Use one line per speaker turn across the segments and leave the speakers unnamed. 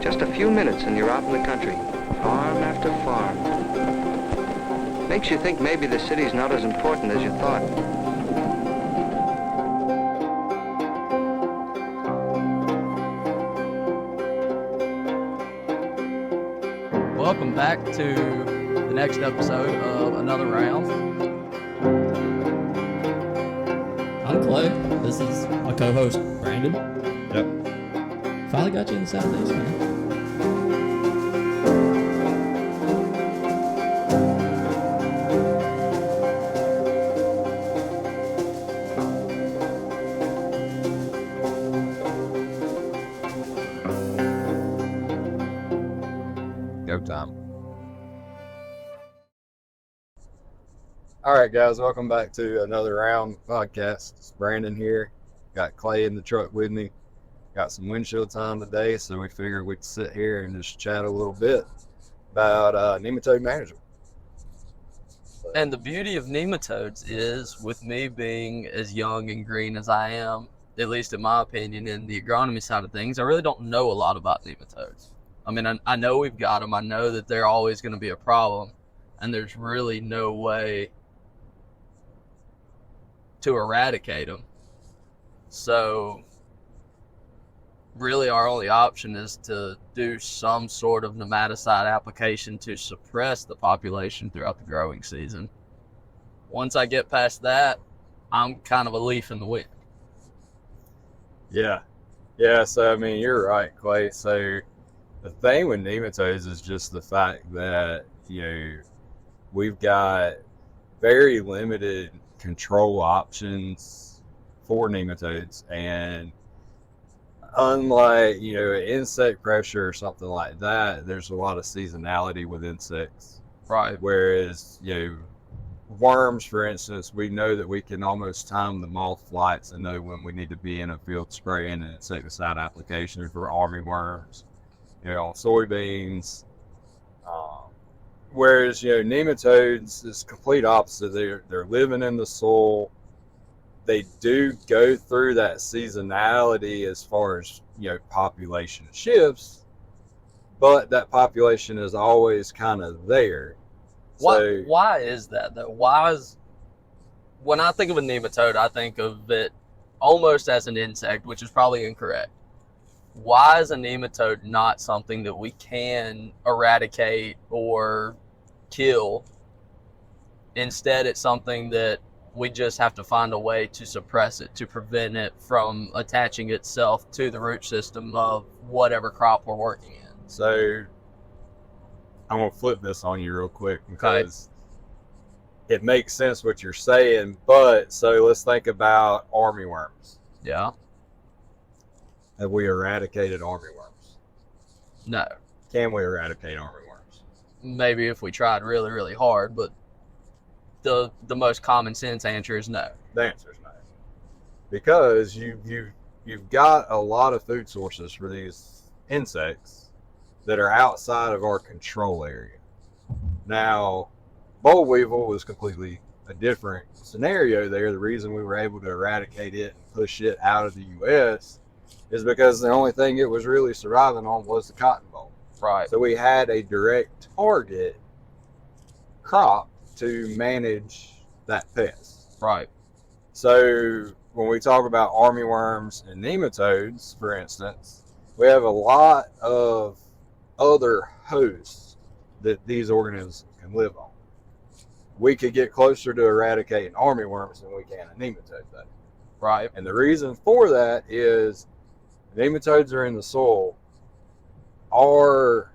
Just a few minutes and you're out in the country, farm after farm. Makes you think maybe the city's not as important as you thought.
Welcome back to the next episode of Another Round.
I'm Clay. This is my co-host, Brandon.
Yep.
Finally got you in the Southeast, man.
Go time. All right, guys, welcome back to Another Round podcast. It's Brandon here. Got Clay in the truck with me. Got some windshield time today, so we figured we'd sit here and just chat a little bit about nematode management.
And the beauty of nematodes is, with me being as young and green as I am, at least in my opinion, in the agronomy side of things, I really don't know a lot about nematodes. I mean, I know we've got them. I know that they're always going to be a problem, and there's really no way to eradicate them. So really our only option is to do some sort of nematicide application to suppress the population throughout the growing season. Once I get past that, I'm kind of a leaf in the wind.
Yeah, so I mean, you're right, Clay. So the thing with nematodes is just the fact that, we've got very limited control options for nematodes, and unlike insect pressure or something like that, there's a lot of seasonality with insects,
right?
Whereas worms, for instance, we know that we can almost time the moth flights and know when we need to be in a field spraying an insecticide application for army worms, on soybeans. Whereas nematodes is complete opposite. They're living in the soil. They do go through that seasonality as far as population shifts, but that population is always kind of there.
Why is that though? When I think of a nematode, I think of it almost as an insect, which is probably incorrect. Why is a nematode not something that we can eradicate or kill? Instead, it's something that we just have to find a way to suppress it, to prevent it from attaching itself to the root system of whatever crop we're working in.
So I'm going to flip this on you real quick because it makes sense what you're saying, but so let's think about armyworms.
Yeah.
Have we eradicated armyworms?
No.
Can we eradicate armyworms?
Maybe if we tried really, really hard, but the most common sense answer is no.
The answer is no. Because you've got a lot of food sources for these insects that are outside of our control area. Now, boll weevil was completely a different scenario there. The reason we were able to eradicate it and push it out of the U.S. is because the only thing it was really surviving on was the cotton boll.
Right.
So we had a direct target crop to manage that pest.
Right.
So when we talk about armyworms and nematodes, for instance, we have a lot of other hosts that these organisms can live on. We could get closer to eradicating armyworms than we can a nematode, though.
Right.
And the reason for that is nematodes are in the soil. Are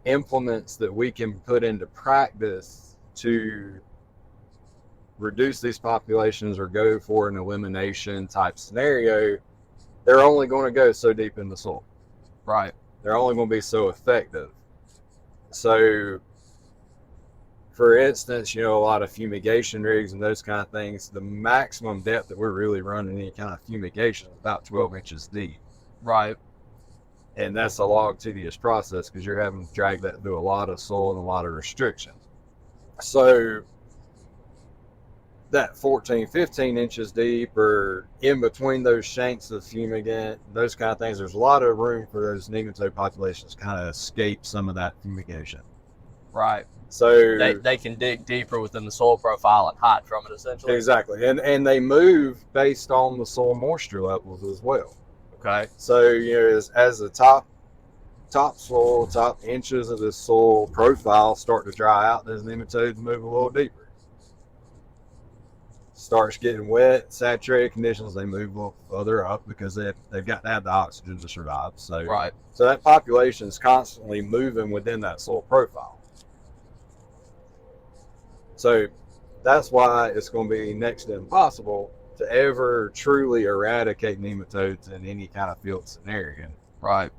implements that we can put into practice to reduce these populations or go for an elimination type scenario, they're only going to go so deep in the soil.
Right.
They're only going to be so effective. So, for instance, a lot of fumigation rigs and those kind of things, the maximum depth that we're really running any kind of fumigation is about 12 inches deep.
Right.
And that's a long, tedious process because you're having to drag that through a lot of soil and a lot of restriction. So that 14, 15 inches deep or in between those shanks of fumigant, those kind of things, there's a lot of room for those nematode populations to kind of escape some of that fumigation.
Right.
So
They can dig deeper within the soil profile and hide from it, essentially.
exactly, and they move based on the soil moisture levels as well.
Okay.
So as the top soil, top inches of the soil profile start to dry out, those nematodes move a little deeper. Starts getting wet, saturated conditions, they move a little further up because they've got to have the oxygen to survive. So
Right.
So that population is constantly moving within that soil profile. So that's why it's going to be next to impossible to ever truly eradicate nematodes in any kind of field scenario.
Right.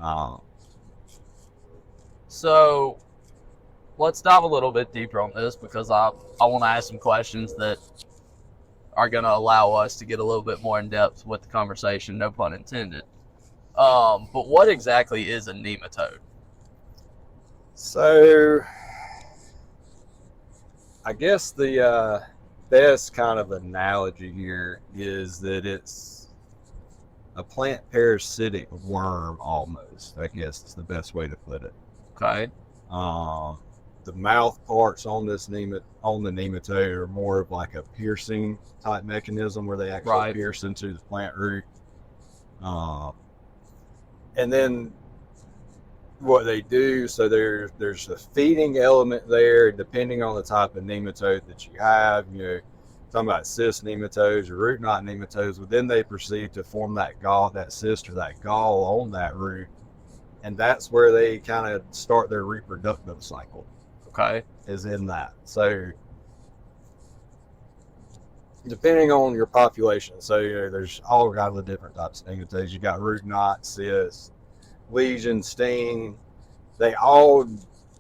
Uh,
So let's dive a little bit deeper on this because I want to ask some questions that are going to allow us to get a little bit more in depth with the conversation, no pun intended. But what exactly is a nematode?
So I guess the best kind of analogy here is that it's a plant parasitic worm almost, I guess is the best way to put it.
Okay.
The mouth parts on the nematode are more of like a piercing type mechanism where they actually pierce into the plant root. And then what they do, so there's a feeding element there, depending on the type of nematode that you have. Talking about cyst nematodes or root knot nematodes, but then they proceed to form that gall, that cyst or that gall on that root, and that's where they kind of start their reproductive cycle.
Okay.
Is in that. So depending on your population, so there's all kinds of different types of nematodes. You got root knot, cyst, lesion, sting. They all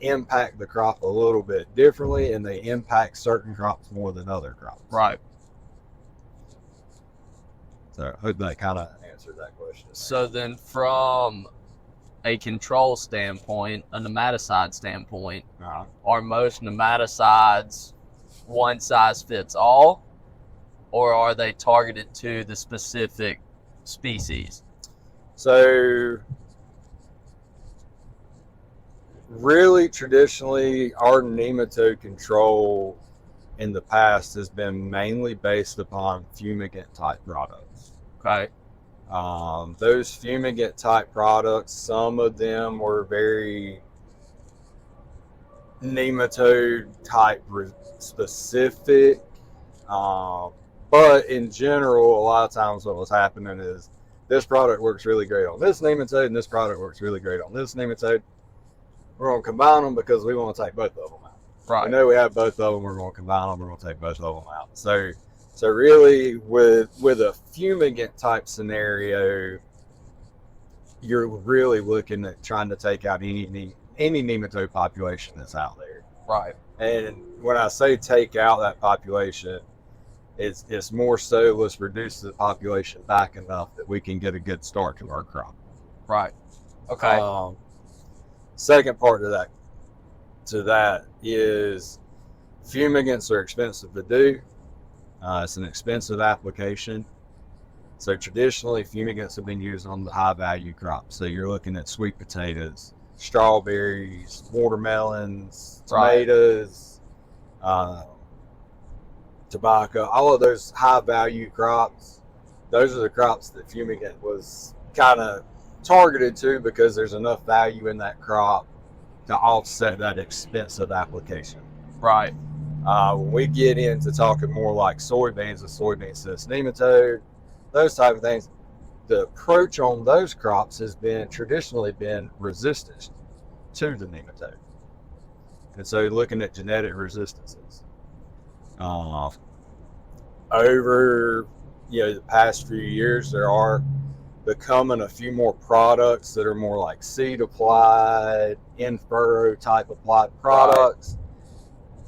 impact the crop a little bit differently, and they impact certain crops more than other crops.
Right.
So I hope that kind of answered that question.
So then from a control standpoint, a nematicide standpoint, are most nematicides one size fits all, or are they targeted to the specific species?
So really, traditionally, our nematode control in the past has been mainly based upon fumigant type products.
Okay.
Those fumigant type products, some of them were very nematode type specific, but in general, a lot of times what was happening is this product works really great on this nematode and this product works really great on this nematode. We're going to combine them because we want to take both of them out.
Right.
We know we have both of them. We're going to combine them. We're going to take both of them out. So really, with a fumigant type scenario, you're really looking at trying to take out any nematode population that's out there.
Right.
And when I say take out that population, it's more so let's reduce the population back enough that we can get a good start to our crop.
Right. Okay.
Second part to that is fumigants are expensive to do. It's an expensive application. So traditionally, fumigants have been used on the high value crops. So you're looking at sweet potatoes, strawberries, watermelons, tomatoes, tobacco, all of those high value crops. Those are the crops that fumigant was kind of targeted to because there's enough value in that crop to offset that expensive application.
Right.
When we get into talking more like soybeans, a soybean cyst nematode, those type of things, the approach on those crops has traditionally been resistance to the nematode. And so looking at genetic resistances. Over the past few years, there are becoming a few more products that are more like seed applied, in furrow type applied products,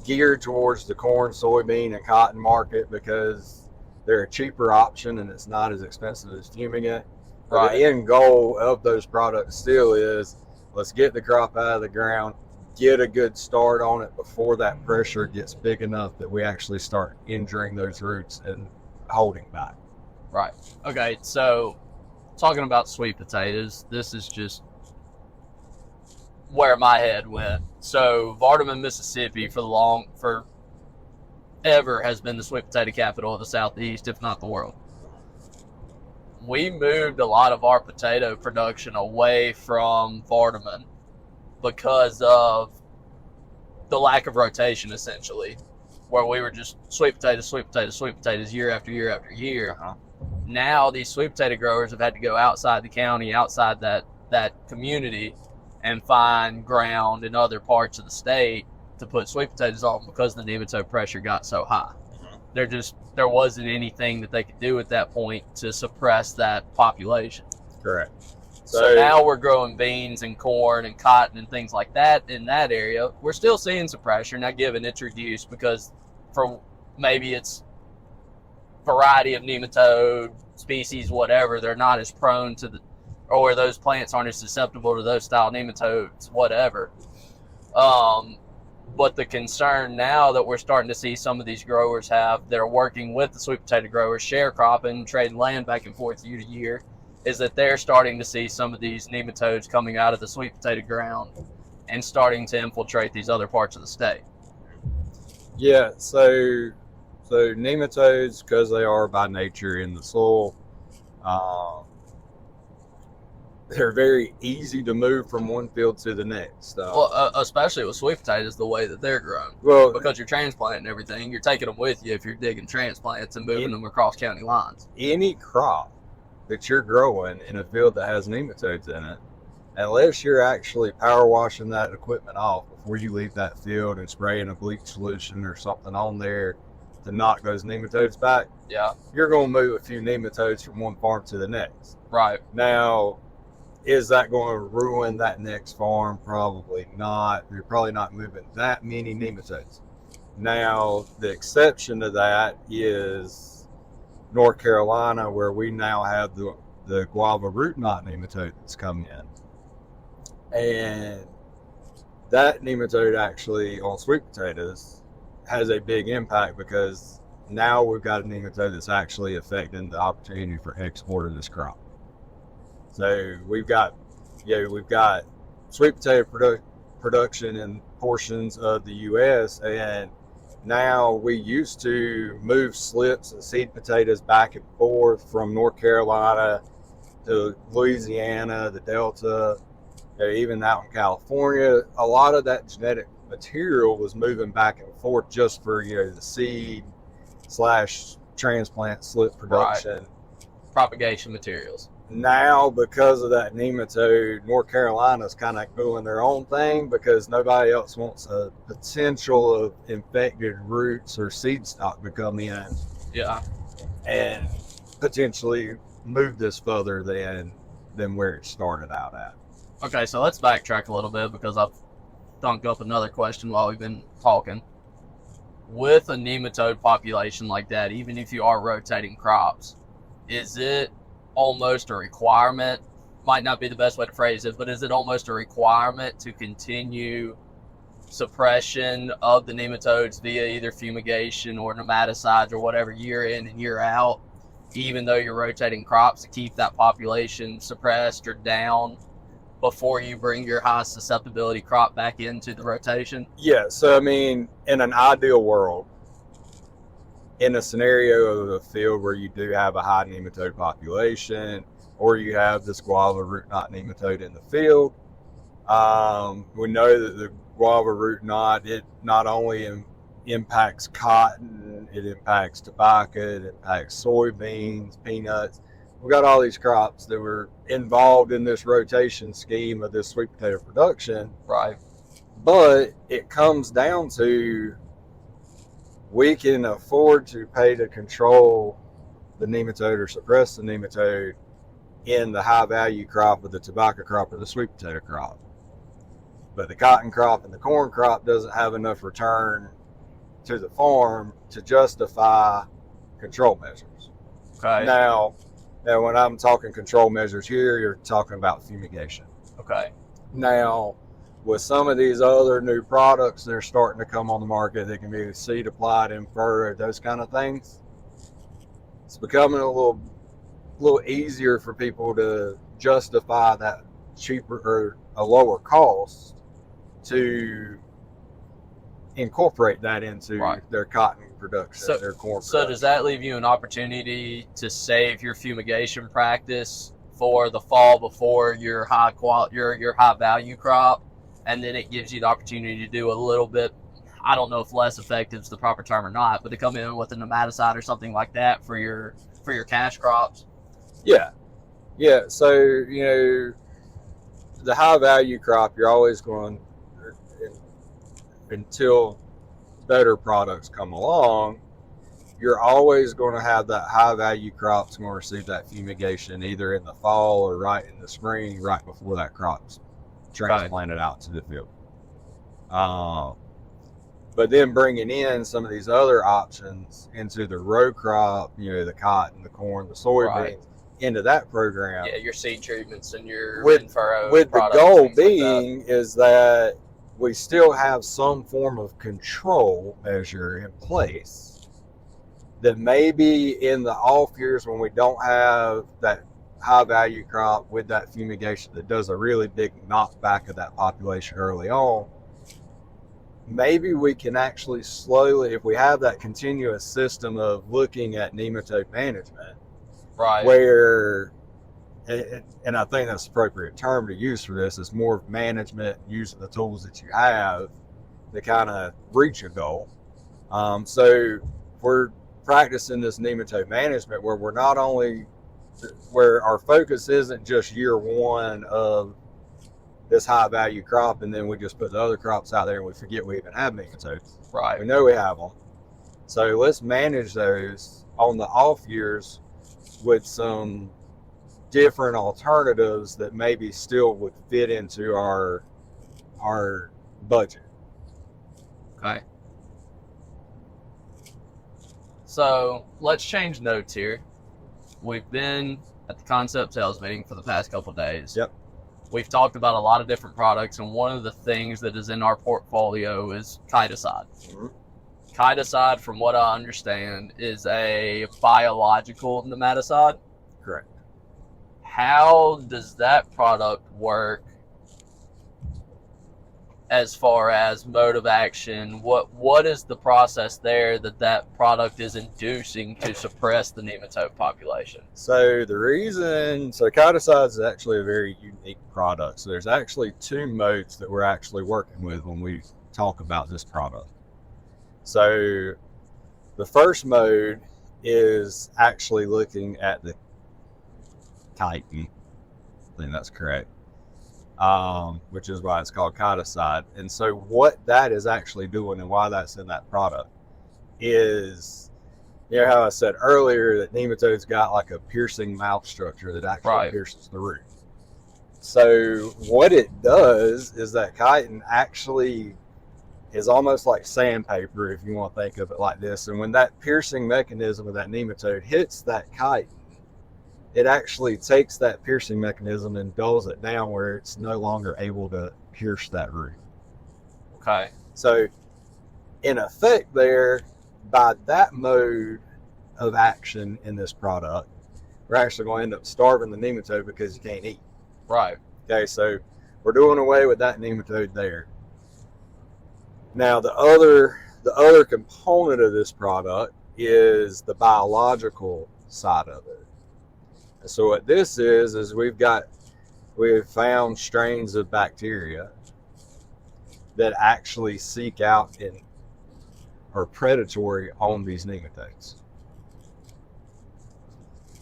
geared towards the corn, soybean, and cotton market because they're a cheaper option and it's not as expensive as fumigant. But the end goal of those products still is let's get the crop out of the ground, get a good start on it before that pressure gets big enough that we actually start injuring those roots and holding back.
Right. Okay, so talking about sweet potatoes, this is just where my head went. So Vardaman, Mississippi, forever has been the sweet potato capital of the Southeast, if not the world. We moved a lot of our potato production away from Vardaman because of the lack of rotation, essentially, where we were just sweet potatoes year after year after year. Now these sweet potato growers have had to go outside the county, outside that community, and find ground in other parts of the state to put sweet potatoes on because the nematode pressure got so high. There wasn't anything that they could do at that point to suppress that population.
Correct.
So now we're growing beans and corn and cotton and things like that in that area. We're still seeing some pressure, not given it's reduced because for maybe it's variety of nematode species, whatever, they're not as prone to or those plants aren't as susceptible to those style nematodes, whatever. But the concern now that we're starting to see some of these growers have, they're working with the sweet potato growers, sharecropping, trading land back and forth year to year, is that they're starting to see some of these nematodes coming out of the sweet potato ground and starting to infiltrate these other parts of the state.
Yeah, so nematodes, because they are by nature in the soil, they're very easy to move from one field to the next.
Well, especially with sweet potatoes, the way that they're grown.
Well,
because you're transplanting everything, you're taking them with you if you're digging transplants and moving them across county lines.
Any crop that you're growing in a field that has nematodes in it, unless you're actually power washing that equipment off before you leave that field and spraying a bleach solution or something on there to knock those nematodes back,
yeah,
you're going to move a few nematodes from one farm to the next.
Right.
Now, is that going to ruin that next farm? Probably not. You're probably not moving that many nematodes. Now, the exception to that is North Carolina, where we now have the guava root knot nematode that's come in. And that nematode actually on sweet potatoes has a big impact because now we've got a nematode that's actually affecting the opportunity for export of this crop. So we've got sweet potato production in portions of the U.S. and now we used to move slips and seed potatoes back and forth from North Carolina to Louisiana, the Delta, even out in California. A lot of that genetic material was moving back and forth just for the seed / transplant slip production.
Right. Propagation materials.
Now, because of that nematode, North Carolina's kind of doing their own thing because nobody else wants a potential of infected roots or seed stock to come in.
Yeah.
And potentially move this further than where it started out at.
Okay, so let's backtrack a little bit because I've thunk up another question while we've been talking. With a nematode population like that, even if you are rotating crops, is it almost a requirement, might not be the best way to phrase it, but is it almost a requirement to continue suppression of the nematodes via either fumigation or nematicides or whatever year in and year out, even though you're rotating crops, to keep that population suppressed or down before you bring your high susceptibility crop back into the rotation?
Yeah, so I mean, in an ideal world, in a scenario of a field where you do have a high nematode population or you have this guava root knot nematode in the field, we know that the guava root knot, it not only impacts cotton, it impacts tobacco, it impacts soybeans, peanuts. We've got all these crops that were involved in this rotation scheme of this sweet potato production.
Right.
But it comes down to we can afford to pay to control the nematode or suppress the nematode in the high value crop of the tobacco crop or the sweet potato crop. But the cotton crop and the corn crop doesn't have enough return to the farm to justify control measures.
Okay.
Now when I'm talking control measures here, you're talking about fumigation.
Okay.
Now, with some of these other new products that are starting to come on the market that can be seed applied in fur, those kind of things, it's becoming a little easier for people to justify that cheaper or a lower cost to incorporate that into their cotton production, their corn production.
So does that leave you an opportunity to save your fumigation practice for the fall before your high value crop, and then it gives you the opportunity to do a little bit, I don't know if less effective is the proper term or not, but to come in with a nematicide or something like that for your cash crops?
Yeah. So, the high value crop, you're always going, until better products come along, you're always going to have that high value crop's going to receive that fumigation either in the fall or right in the spring, right before that crop's transplanted out to the field. But then bringing in some of these other options into the row crop, the cotton, the corn, the soybeans, into that program.
Yeah, your seed treatments and your
furrow. With the goal being is that we still have some form of control measure in place that maybe in the off years when we don't have that high value crop with that fumigation that does a really big knockback of that population early on, maybe we can actually slowly, if we have that continuous system of looking at nematode management, where, and I think that's the appropriate term to use for this, is more of management, using the tools that you have to kind of reach a goal. So we're practicing this nematode management where we're not only, where our focus isn't just year one of this high value crop and then we just put the other crops out there and we forget we even have nematodes. We know we have them. So let's manage those on the off years with some different alternatives that maybe still would fit into our budget.
Okay. So let's change notes here. We've been at the concept sales meeting for the past couple of days.
Yep.
We've talked about a lot of different products, and one of the things that is in our portfolio is chiticide. Mm-hmm. Chiticide, from what I understand, is a biological nematicide.
Correct.
How does that product work as far as mode of action? What is the process there that product is inducing to suppress the nematode population?
So chiticide is actually a very unique product. So there's actually two modes that we're actually working with when we talk about this product. So the first mode is actually looking at the chitin. I think that's correct. Which is why it's called chiticide. And so what that is actually doing and why that's in that product is, how I said earlier that nematodes got like a piercing mouth structure that actually pierces the root. So what it does is that chitin actually is almost like sandpaper, if you want to think of it like this. And when that piercing mechanism of that nematode hits that chitin, it actually takes that piercing mechanism and dulls it down where it's no longer able to pierce that root.
Okay.
So, in effect there, by that mode of action in this product, we're actually going to end up starving the nematode because you can't eat.
Right.
Okay, so we're doing away with that nematode there. Now, the other component of this product is the biological side of it. So what this is we've found strains of bacteria that actually seek out and are predatory on these nematodes.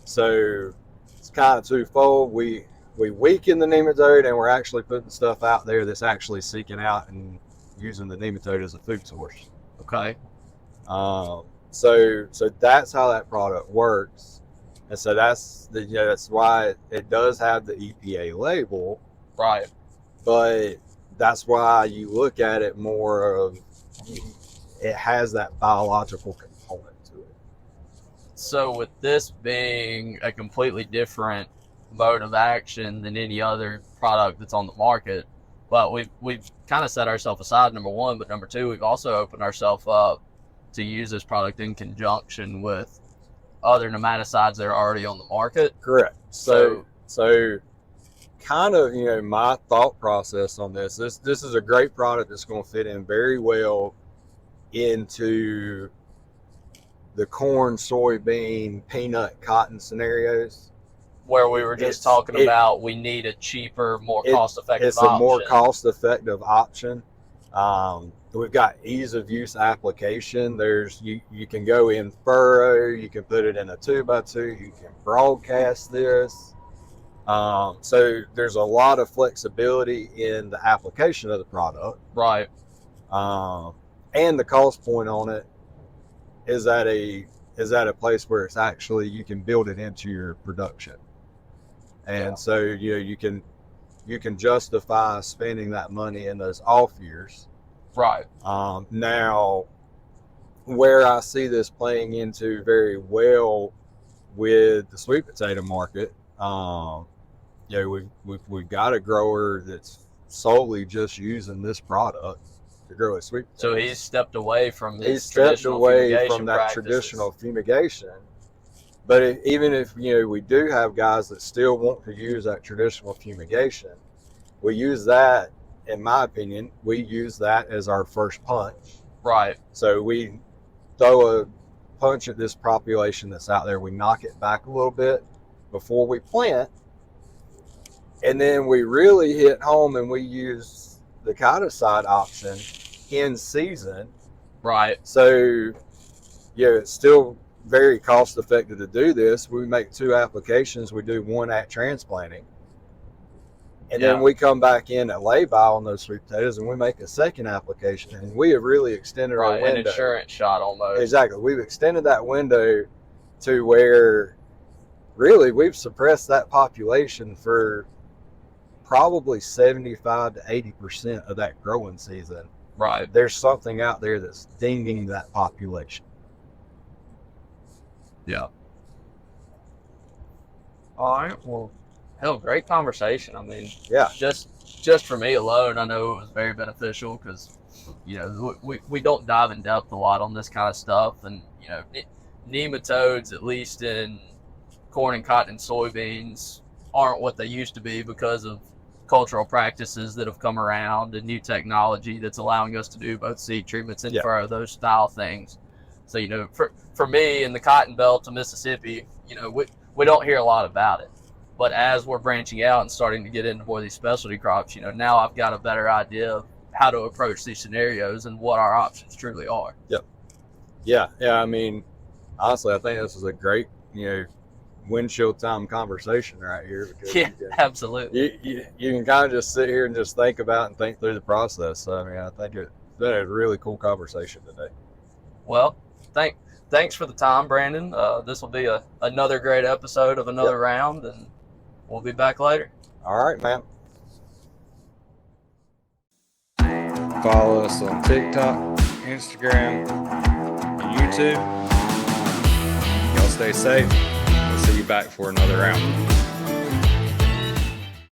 So it's kind of twofold. We weaken the nematode and we're actually putting stuff out there that's actually seeking out and using the nematode as a food source.
Okay.
So that's how that product works. And so that's why it does have the EPA label.
Right.
But that's why you look at it more of, it has that biological component to it.
So with this being a completely different mode of action than any other product that's on the market, But we've kind of set ourselves aside, number one, but number two, we've also opened ourselves up to use this product in conjunction with other nematicides that are already on the market.
Correct. So kind of, my thought process on this is a great product that's going to fit in very well into the corn, soybean, peanut, cotton scenarios.
Where we were just talking about we need a cheaper, more cost-effective option.
It's a more cost-effective option. We've got ease of use application. You can go in furrow, you can put it in a 2x2, you can broadcast this. So there's a lot of flexibility in the application of the product.
Right.
And the cost point on it is at a place where it's actually, you can build it into your production. And so you can justify spending that money in those off years.
Right.
Now, where I see this playing into very well with the sweet potato market, we've got a grower that's solely just using this product to grow a sweet potato.
So he's stepped away from
that traditional fumigation. But even if we do have guys that still want to use that traditional fumigation, we use that, in my opinion, we use that as our first punch.
Right.
So we throw a punch at this population that's out there. We knock it back a little bit before we plant. And then we really hit home and we use the Kiticide option in season.
Right.
So, it's still very cost effective to do this. We make 2 applications. We do one at transplanting. And then we come back in at lay-by on those sweet potatoes and we make a second application. And we have really extended our window.
An insurance shot almost.
Exactly. We've extended that window to where really we've suppressed that population for probably 75 to 80% of that growing season.
Right.
There's something out there that's dinging that population.
Yeah. All right. Well, hell, great conversation. I mean,
yeah.
Just for me alone, I know it was very beneficial because, we don't dive in depth a lot on this kind of stuff, and nematodes, at least in corn and cotton and soybeans, aren't what they used to be because of cultural practices that have come around and new technology that's allowing us to do both seed treatments and furrow, those style things. So, for me in the cotton belt of Mississippi, we don't hear a lot about it. But as we're branching out and starting to get into more of these specialty crops, now I've got a better idea of how to approach these scenarios and what our options truly are.
Yep. Yeah. I mean, honestly, I think this is a great, windshield time conversation right here. Because
absolutely.
You can kind of just sit here and just think about and think through the process. So, I mean, I think it's been a really cool conversation today.
Well, thanks for the time, Brandon. This will be another great episode of another round, and we'll be back later.
All right, man. Follow us on TikTok, Instagram, and YouTube. Y'all stay safe. We'll see you back for another round.